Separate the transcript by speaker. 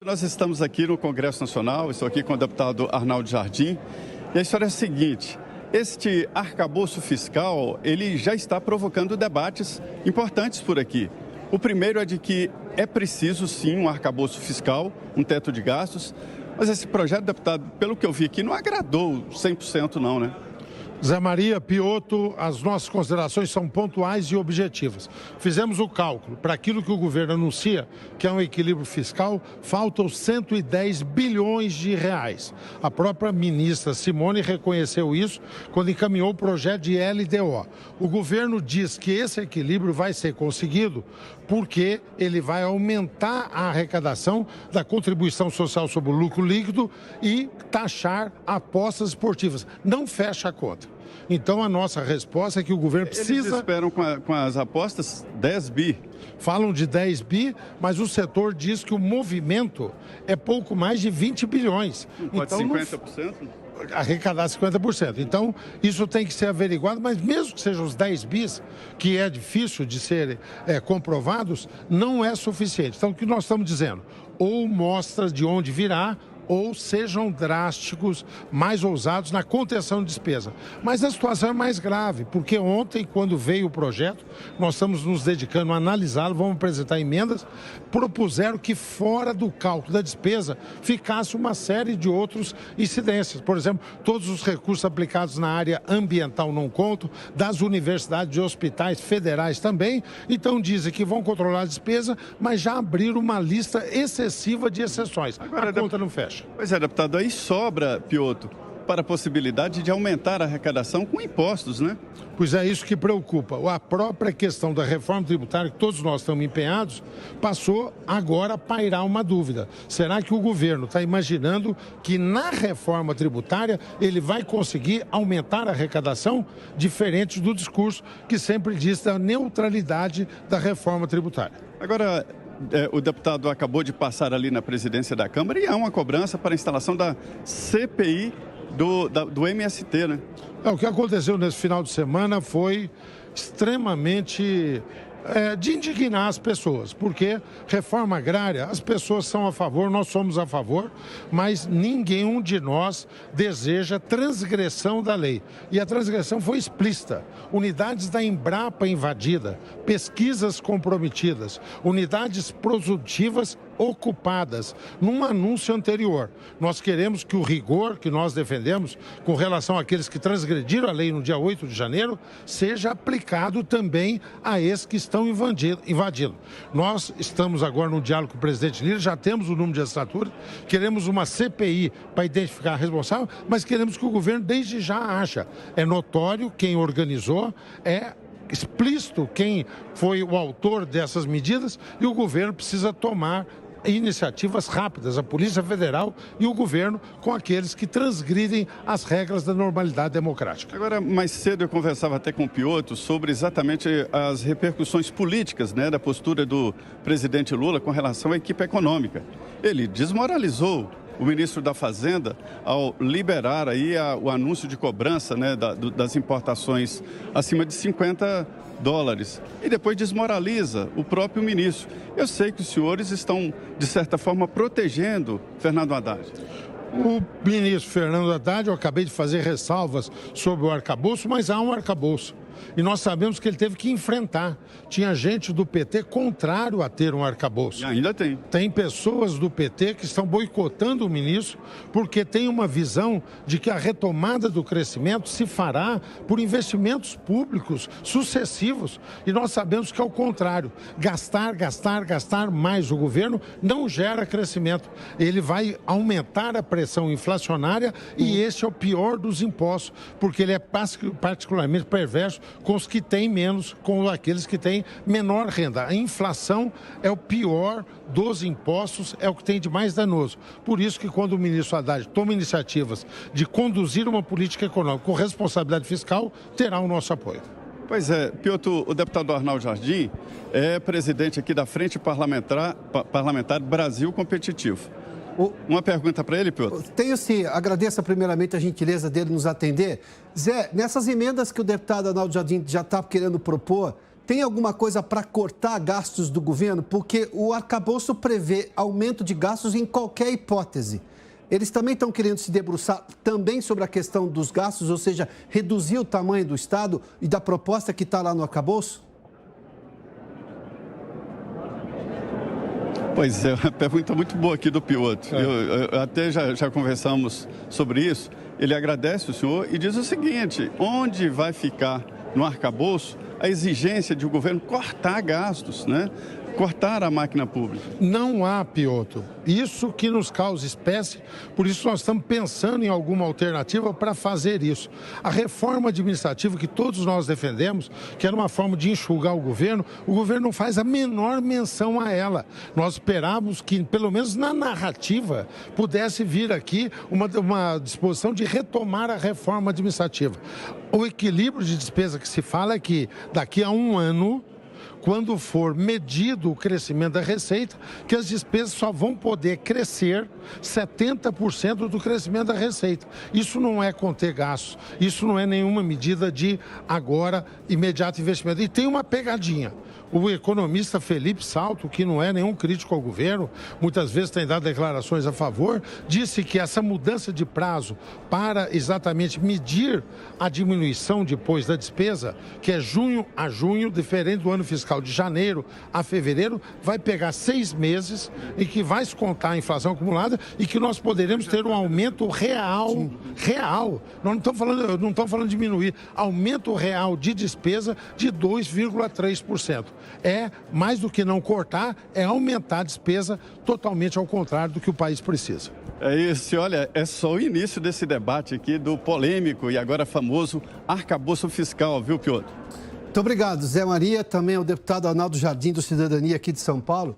Speaker 1: Nós estamos aqui no Congresso Nacional, estou aqui com o deputado Arnaldo Jardim, e a história é a seguinte: este arcabouço fiscal, ele já está provocando debates importantes por aqui. O primeiro é de que é preciso sim um arcabouço fiscal, um teto de gastos, mas esse projeto, deputado, pelo que eu vi aqui, não agradou 100% não, né?
Speaker 2: Zé Maria, Piotto, as nossas considerações são pontuais e objetivas. Fizemos o cálculo. Para aquilo que o governo anuncia, que é um equilíbrio fiscal, faltam 110 bilhões de reais. A própria ministra Simone reconheceu isso quando encaminhou o projeto de LDO. O governo diz que esse equilíbrio vai ser conseguido porque ele vai aumentar a arrecadação da contribuição social sobre o lucro líquido e taxar apostas esportivas. Não fecha a conta. Então, a nossa resposta é que o governo precisa...
Speaker 1: Eles esperam com as apostas 10 bi.
Speaker 2: Falam de 10 bi, mas o setor diz que o movimento é pouco mais de 20 bilhões.
Speaker 1: Pode
Speaker 2: então,
Speaker 1: 50%?
Speaker 2: Arrecadar 50%. Então, isso tem que ser averiguado, mas mesmo que sejam os 10 bis, que é difícil de serem comprovados, não é suficiente. Então, o que nós estamos dizendo? Ou mostra de onde virá, ou sejam drásticos, mais ousados na contenção de despesa. Mas a situação é mais grave, porque ontem, quando veio o projeto, nós estamos nos dedicando a analisá-lo, vamos apresentar emendas, propuseram que fora do cálculo da despesa ficasse uma série de outros incidências. Por exemplo, todos os recursos aplicados na área ambiental não contam, das universidades e hospitais federais também. Então dizem que vão controlar a despesa, mas já abriram uma lista excessiva de exceções. Agora, a conta não fecha.
Speaker 1: Pois é, deputado, aí sobra, Piotto, para a possibilidade de aumentar a arrecadação com impostos, né?
Speaker 2: Pois é isso que preocupa. A própria questão da reforma tributária, que todos nós estamos empenhados, passou agora a pairar uma dúvida. Será que o governo está imaginando que na reforma tributária ele vai conseguir aumentar a arrecadação, diferente do discurso que sempre diz da neutralidade da reforma tributária? Agora,
Speaker 1: o deputado acabou de passar ali na presidência da Câmara e há uma cobrança para a instalação da CPI do MST, né?
Speaker 2: O que aconteceu nesse final de semana foi extremamente de indignar as pessoas, porque reforma agrária, as pessoas são a favor, nós somos a favor, mas ninguém de nós deseja transgressão da lei. E a transgressão foi explícita. Unidades da Embrapa invadida, pesquisas comprometidas, unidades produtivas ocupadas, num anúncio anterior. Nós queremos que o rigor que nós defendemos com relação àqueles que transgrediram a lei no dia 8 de janeiro seja aplicado também a esses que estão invadindo. Nós estamos agora num diálogo com o presidente Lira, já temos o número de assinaturas, queremos uma CPI para identificar a responsável, mas queremos que o governo desde já acha. É notório quem organizou, é explícito quem foi o autor dessas medidas e o governo precisa tomar iniciativas rápidas, a Polícia Federal e o governo, com aqueles que transgridem as regras da normalidade democrática.
Speaker 1: Agora, mais cedo eu conversava até com o Piotto sobre exatamente as repercussões políticas, né, da postura do presidente Lula com relação à equipe econômica. Ele desmoralizou o ministro da Fazenda ao liberar aí o anúncio de cobrança, né, das importações acima de $50 e depois desmoraliza o próprio ministro. Eu sei que os senhores estão, de certa forma, protegendo Fernando Haddad.
Speaker 2: O ministro Fernando Haddad, eu acabei de fazer ressalvas sobre o arcabouço, mas há um arcabouço. E nós sabemos que ele teve que enfrentar. Tinha gente do PT contrário a ter um arcabouço.
Speaker 1: E ainda tem.
Speaker 2: Tem pessoas do PT que estão boicotando o ministro porque tem uma visão de que a retomada do crescimento se fará por investimentos públicos sucessivos. E nós sabemos que é o contrário. Gastar mais o governo não gera crescimento. Ele vai aumentar a pressão inflacionária e esse é o pior dos impostos, porque ele é particularmente perverso com os que têm menos, com aqueles que têm menor renda. A inflação é o pior dos impostos, é o que tem de mais danoso. Por isso que quando o ministro Haddad toma iniciativas de conduzir uma política econômica com responsabilidade fiscal, terá o nosso apoio.
Speaker 1: Pois é, Piotto, o deputado Arnaldo Jardim é presidente aqui da Frente Parlamentar Brasil Competitivo. Uma pergunta para ele, Piotto.
Speaker 3: Tenho sim. Agradeço primeiramente a gentileza dele nos atender. Zé, nessas emendas que o deputado Arnaldo Jardim já está querendo propor, tem alguma coisa para cortar gastos do governo? Porque o arcabouço prevê aumento de gastos em qualquer hipótese. Eles também estão querendo se debruçar também sobre a questão dos gastos, ou seja, reduzir o tamanho do Estado e da proposta que está lá no arcabouço?
Speaker 1: Pois é, uma pergunta muito boa aqui do Piotr. Eu até já conversamos sobre isso. Ele agradece o senhor e diz o seguinte: onde vai ficar no arcabouço a exigência de o governo cortar gastos, né? Cortar a máquina pública?
Speaker 2: Não há, Piotr. Isso que nos causa espécie, por isso nós estamos pensando em alguma alternativa para fazer isso. A reforma administrativa que todos nós defendemos, que era uma forma de enxugar o governo não faz a menor menção a ela. Nós esperávamos que, pelo menos na narrativa, pudesse vir aqui uma disposição de retomar a reforma administrativa. O equilíbrio de despesa que se fala é que daqui a um ano, quando for medido o crescimento da receita, que as despesas só vão poder crescer 70% do crescimento da receita. Isso não é conter gastos, isso não é nenhuma medida de agora, imediato investimento. E tem uma pegadinha. O economista Felipe Salto, que não é nenhum crítico ao governo, muitas vezes tem dado declarações a favor, disse que essa mudança de prazo para exatamente medir a diminuição depois da despesa, que é junho a junho, diferente do ano fiscal de janeiro a fevereiro, vai pegar 6 meses e que vai se contar a inflação acumulada e que nós poderemos ter um aumento real. Nós não estamos falando de diminuir, aumento real de despesa de 2,3%. É, mais do que não cortar, é aumentar a despesa totalmente ao contrário do que o país precisa.
Speaker 1: É isso, olha, é só o início desse debate aqui do polêmico e agora famoso arcabouço fiscal, viu, Piotr?
Speaker 3: Muito obrigado, Zé Maria, também ao deputado Arnaldo Jardim, do Cidadania aqui de São Paulo.